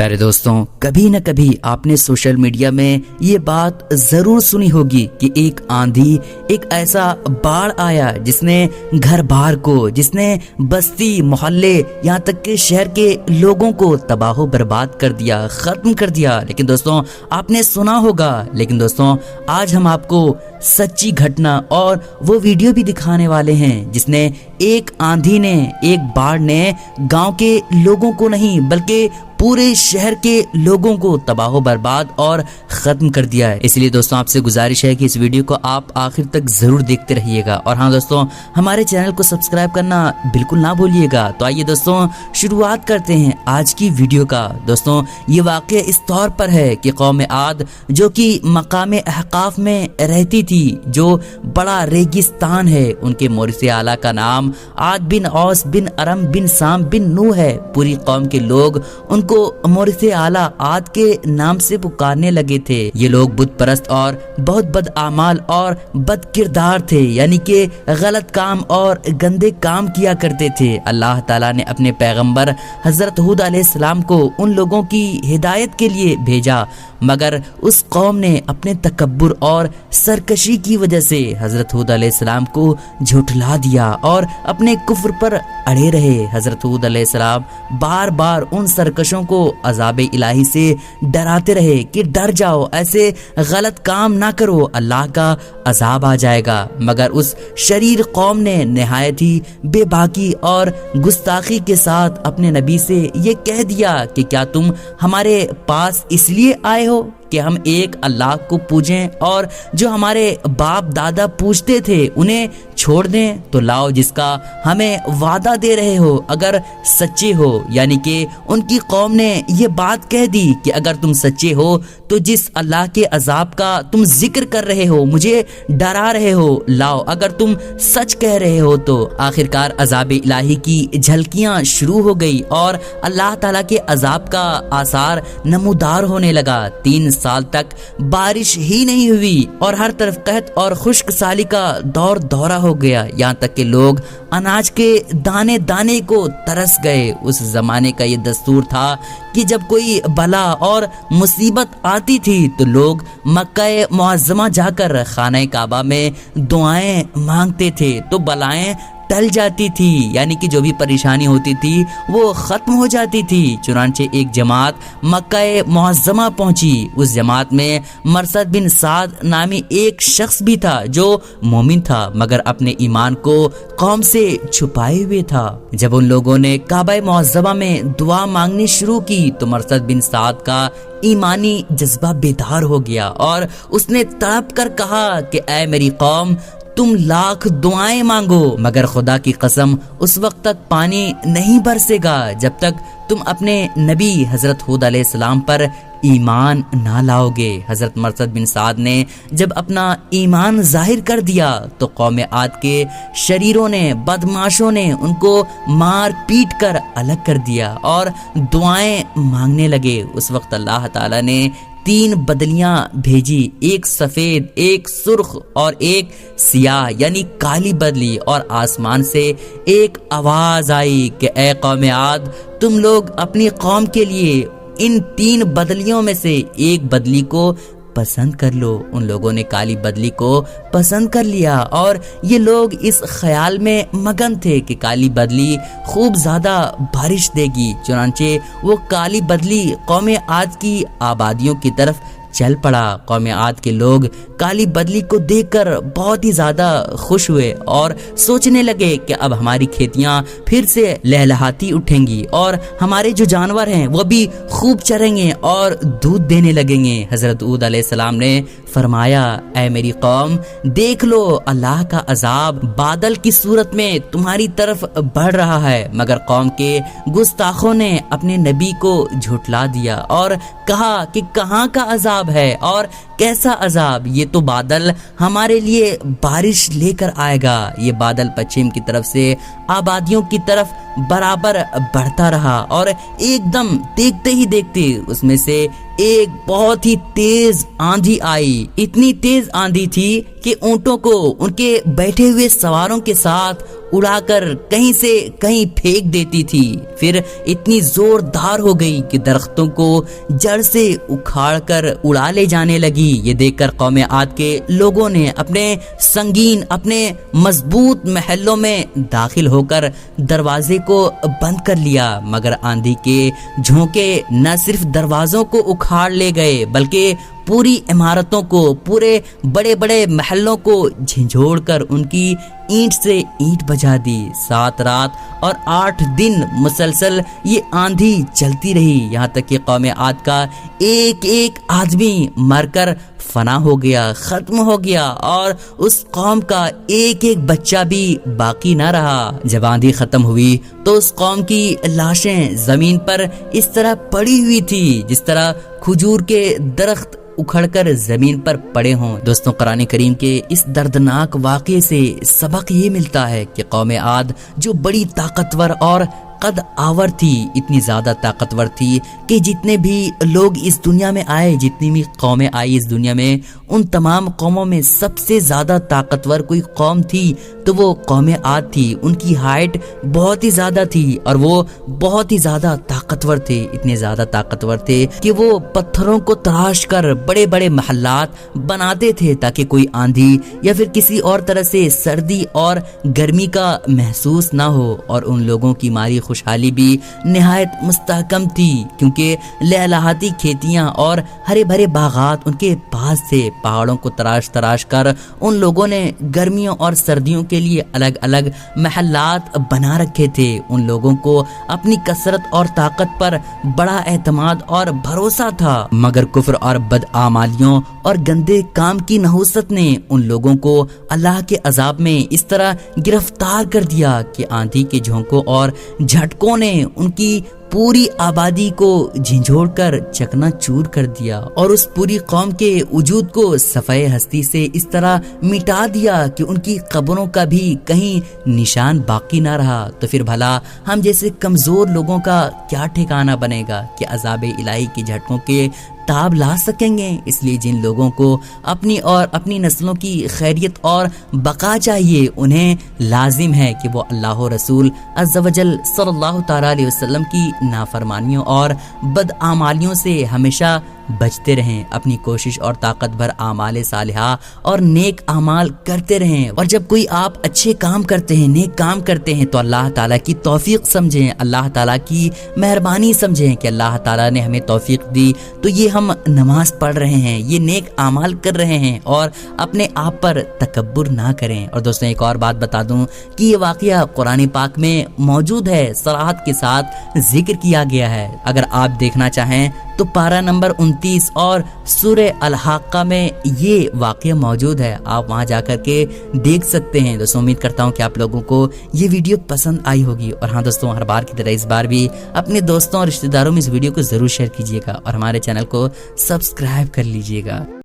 پیارے دوستوں، کبھی نہ کبھی آپ نے سوشل میڈیا میں یہ بات ضرور سنی ہوگی کہ ایک آندھی، ایک ایسا باڑ آیا جس نے گھر بار کو، جس نے بستی، محلے، یہاں تک کہ شہر کے لوگوں کو تباہ و برباد کر دیا، ختم کر دیا۔ لیکن دوستوں، آپ نے سنا ہوگا، لیکن دوستوں آج ہم آپ کو سچی گھٹنا اور وہ ویڈیو بھی دکھانے والے ہیں جس نے ایک آندھی نے، ایک باڑ نے گاؤں کے لوگوں کو نہیں بلکہ پورے شہر کے لوگوں کو تباہ و برباد اور ختم کر دیا ہے۔ اس لیے دوستوں آپ سے گزارش ہے کہ اس ویڈیو کو آپ آخر تک ضرور دیکھتے رہیے گا، اور ہاں دوستوں ہمارے چینل کو سبسکرائب کرنا بالکل نہ بھولیے گا۔ تو آئیے دوستوں شروعات کرتے ہیں آج کی ویڈیو کا۔ دوستوں یہ واقعہ اس طور پر ہے کہ قوم عاد جو کہ مقام احقاف میں رہتی تھی، جو بڑا ریگستان ہے، ان کے مورث اعلیٰ کا نام عاد بن اوس بن ارم بن سام بن نو ہے۔ پوری قوم کے لوگ ان کو مورث اعلیٰ عاد کے نام سے پکارنے لگے تھے۔ یہ لوگ بت پرست اور بہت بد اعمال اور بد کردار تھے، یعنی کہ غلط کام اور گندے کام کیا کرتے تھے۔ اللہ تعالیٰ نے اپنے پیغمبر حضرت ہود علیہ السلام کو ان لوگوں کی ہدایت کے لیے بھیجا، مگر اس قوم نے اپنے تکبر اور سرکشی کی وجہ سے حضرت ہود علیہ السلام کو جھٹلا دیا اور اپنے کفر پر اڑے رہے۔ حضرت ہود علیہ السلام بار بار ان سرکشوں کو عذاب الہی سے ڈراتے رہے کہ ڈر جاؤ، ایسے غلط کام نہ کرو، اللہ کا عذاب آ جائے گا۔ مگر اس شریر قوم نے نہایت ہی بے باکی اور گستاخی کے ساتھ اپنے نبی سے یہ کہہ دیا کہ کیا تم ہمارے پاس اس لیے آئے ہو کہ ہم ایک اللہ کو پوجیں اور جو ہمارے باپ دادا پوجتے تھے انہیں چھوڑ دیں؟ تو لاؤ جس کا ہمیں وعدہ دے رہے ہو اگر سچے ہو۔ یعنی کہ ان کی قوم نے یہ بات کہہ دی کہ اگر تم سچے ہو تو جس اللہ کے عذاب کا تم ذکر کر رہے ہو، مجھے ڈرا رہے ہو، لاؤ اگر تم سچ کہہ رہے ہو تو۔ آخرکار عذاب الہی کی جھلکیاں شروع ہو گئی اور اللہ تعالیٰ کے عذاب کا آثار نمودار ہونے لگا۔ 3 سال تک بارش ہی نہیں ہوئی اور ہر طرف قحط اور خشک سالی کا دور دورہ ہو گیا، یہاں تک کہ لوگ اناج کے دانے دانے کو ترس گئے۔ اس زمانے کا یہ دستور تھا کہ جب کوئی بلا اور مصیبت آتی تھی تو لوگ مکہ معظمہ جا کر خانہ کعبہ میں دعائیں مانگتے تھے تو بلائیں ٹل جاتی تھی، یعنی کہ جو بھی پریشانی ہوتی تھی وہ ختم ہو جاتی تھی۔ چنانچہ ایک جماعت مکہ معظمہ پہنچی۔ اس جماعت میں مرثد بن سعد نامی ایک شخص بھی تھا جو مومن تھا مگر اپنے ایمان کو قوم سے چھپائے ہوئے تھا۔ جب ان لوگوں نے کعبہ معظمہ میں دعا مانگنی شروع کی تو مرثد بن سعد کا ایمانی جذبہ بیدار ہو گیا اور اس نے تڑپ کر کہا کہ اے میری قوم، تم لاکھ دعائیں مانگو مگر خدا کی قسم اس وقت تک پانی نہیں برسے گا جب تک تم اپنے نبی حضرت ہود علیہ السلام پر ایمان نہ لاؤ گے۔ حضرت مرثد بن سعد نے جب اپنا ایمان ظاہر کر دیا تو قوم عاد کے شریروں نے، بدماشوں نے ان کو مار پیٹ کر الگ کر دیا اور دعائیں مانگنے لگے۔ اس وقت اللہ تعالیٰ نے 3 بدلیاں بھیجی، ایک سفید، ایک سرخ اور ایک سیاہ یعنی کالی بدلی، اور آسمان سے ایک آواز آئی کہ اے قوم عاد، تم لوگ اپنی قوم کے لیے ان 3 بدلیوں میں سے ایک بدلی کو پسند کر لو۔ ان لوگوں نے کالی بدلی کو پسند کر لیا اور یہ لوگ اس خیال میں مگن تھے کہ کالی بدلی خوب زیادہ بارش دے گی۔ چنانچہ وہ کالی بدلی قوم عاد کی آبادیوں کی طرف چل پڑا۔ قوم عاد کے لوگ کالی بدلی کو دیکھ کر بہت ہی زیادہ خوش ہوئے اور سوچنے لگے کہ اب ہماری کھیتیاں پھر سے لہلہاتی اٹھیں گی اور ہمارے جو جانور ہیں وہ بھی خوب چریں گے اور دودھ دینے لگیں گے۔ حضرت ہود علیہ السلام نے فرمایا اے میری قوم، دیکھ لو اللہ کا عذاب بادل کی صورت میں تمہاری طرف بڑھ رہا ہے۔ مگر قوم کے گستاخوں نے اپنے نبی کو جھٹلا دیا اور کہا کہ کہاں کا عذاب ہے اور کیسا عذاب؟ یہ تو بادل ہمارے لیے بارش لے کر آئے گا۔ یہ بادل پچھم کی طرف سے آبادیوں کی طرف برابر بڑھتا رہا اور ایک دم دیکھتے ہی دیکھتے اس میں سے ایک بہت ہی تیز آندھی آئی۔ اتنی تیز آندھی تھی کہ اونٹوں کو ان کے بیٹھے ہوئے سواروں کے ساتھ اڑا کر کہیں سے کہیں پھینک دیتی تھی، پھر اتنی زوردار ہو گئی کہ درختوں کو جڑ سے اکھاڑ کر اڑا لے جانے لگی۔ یہ دیکھ کر قوم عاد کے لوگوں نے اپنے سنگین، اپنے مضبوط محلوں میں داخل ہو کر دروازے کو بند کر لیا، مگر آندھی کے جھونکے نہ صرف دروازوں کو اکھاڑ لے گئے بلکہ پوری عمارتوں کو، پورے بڑے بڑے محلوں کو جھنجھوڑ کر ان کی اینٹ سے اینٹ بجا دی۔ 7 رات اور 8 دن مسلسل یہ آندھی چلتی رہی، یہاں تک کہ قوم عاد کا ایک ایک آدمی مر کر فنا ہو گیا، ختم ہو گیا، اور اس قوم کا ایک ایک بچہ بھی باقی نہ رہا۔ جب آندھی ختم ہوئی تو اس قوم کی لاشیں زمین پر اس طرح پڑی ہوئی تھی جس طرح کھجور کے درخت اکھڑ کر زمین پر پڑے ہوں۔ دوستوں، قرآن کریم کے اس دردناک واقعے سے سبق یہ ملتا ہے کہ قوم عاد جو بڑی طاقتور اور قد آور تھی، اتنی زیادہ طاقتور تھی کہ جتنے بھی لوگ اس دنیا میں آئے، جتنی بھی قومیں آئی اس دنیا میں، ان تمام قوموں میں سب سے زیادہ طاقتور کوئی قوم تھی تو وہ قوم عاد تھی۔ ان کی ہائٹ بہت ہی زیادہ تھی اور وہ بہت ہی زیادہ طاقتور تھے، اتنے زیادہ طاقتور تھے کہ وہ پتھروں کو تراش کر بڑے بڑے محلات بناتے تھے تاکہ کوئی آندھی یا پھر کسی اور طرح سے سردی اور گرمی کا محسوس نہ ہو، اور ان لوگوں کی ماری خوشحالی بھی نہایت مستحکم تھی کیونکہ لہلہاتی کھیتیاں اور ہرے بھرے باغات ان کے پاس تھے۔ پہاڑوں کو تراش تراش کر ان لوگوں نے گرمیوں اور سردیوں کے لیے الگ الگ محلات بنا رکھے تھے۔ ان لوگوں کو اپنی کثرت اور طاقت پر بڑا اعتماد اور بھروسہ تھا، مگر کفر اور بدعمالیوں اور گندے کام کی نحوست نے ان لوگوں کو اللہ کے عذاب میں اس طرح گرفتار کر دیا کہ آندھی کے جھونکوں اور جھٹکوں نے ان کی پوری آبادی کو جھنجھوڑ کر چکنا چور کر دیا اور اس پوری قوم کے وجود کو صفحہ ہستی سے اس طرح مٹا دیا کہ ان کی قبروں کا بھی کہیں نشان باقی نہ رہا۔ تو پھر بھلا ہم جیسے کمزور لوگوں کا کیا ٹھکانہ بنے گا کہ عذاب الہی کے جھٹکوں کے تاب لا سکیں گے؟ اس لیے جن لوگوں کو اپنی اور اپنی نسلوں کی خیریت اور بقا چاہیے، انہیں لازم ہے کہ وہ اللہ و رسول عز و جل صلی اللہ تعالی علیہ وسلم کی نافرمانیوں اور بدعمالیوں سے ہمیشہ بچتے رہیں، اپنی کوشش اور طاقت بھر اعمال صالحہ اور نیک اعمال کرتے رہیں، اور جب کوئی آپ اچھے کام کرتے ہیں، نیک کام کرتے ہیں تو اللہ تعالیٰ کی توفیق سمجھیں، اللہ تعالیٰ کی مہربانی سمجھیں کہ اللہ تعالیٰ نے ہمیں توفیق دی تو یہ ہم نماز پڑھ رہے ہیں، یہ نیک اعمال کر رہے ہیں، اور اپنے آپ پر تکبر نہ کریں۔ اور دوستوں، ایک اور بات بتا دوں کہ یہ واقعہ قرآن پاک میں موجود ہے، صراحت کے ساتھ ذکر کیا گیا ہے۔ اگر آپ دیکھنا چاہیں تو پارہ نمبر 29 اور سورہ الحاقہ میں یہ واقعہ موجود ہے، آپ وہاں جا کر کے دیکھ سکتے ہیں۔ دوستوں، امید کرتا ہوں کہ آپ لوگوں کو یہ ویڈیو پسند آئی ہوگی، اور ہاں دوستوں، ہر بار کی طرح اس بار بھی اپنے دوستوں اور رشتہ داروں میں اس ویڈیو کو ضرور شیئر کیجیے گا اور ہمارے چینل کو سبسکرائب کر لیجیے گا۔